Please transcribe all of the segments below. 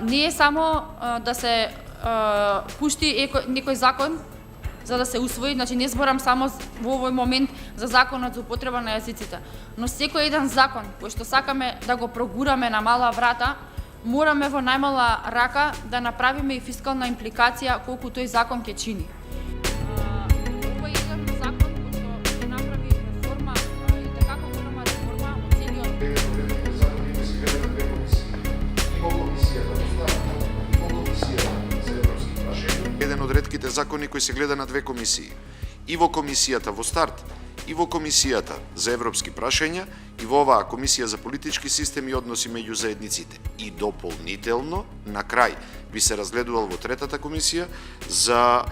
Не е само да се пушти некој закон за да се усвои, значи не зборам само во овој момент за законот за употреба на јазиците, но секој еден закон кој што сакаме да го прогураме на мала врата, мораме во најмала рака да направиме и фискална импликација колку тој закон ќе чини. Овој е еден закон кој што ќе направи реформа и како голема реформа од целиот. Еден од ретките закони кои се гледа на две комисии. И во комисијата во старт, и во комисијата за европски прашања, и во оваа комисија за политички систем и односи меѓу заедниците. И дополнително, на крај, би се разгледувал во третата комисија за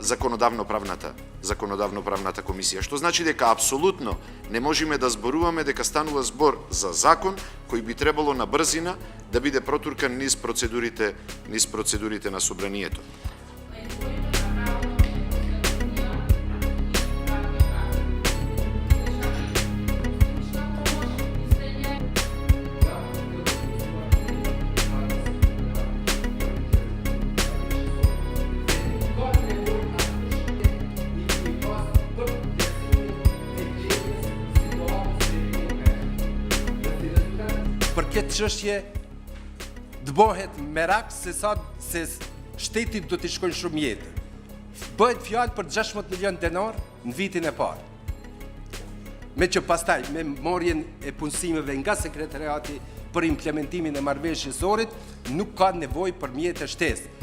законодавно-правната комисија, што значи дека апсолутно не можеме да зборуваме дека станува збор за закон кој би требало на брзина да биде протуркан низ процедурите на собранието. Për këtë çështje dëbohet merak se sa se shtetit do t'i shkojnë shumë jetë. Bëhet fjalë për 16 milion denar në vitin e parë. Me që pastaj me marrjen e punësimeve nga sekretariati për implementimin e marrëveshjes orit, nuk ka nevojë për mjete shtesë.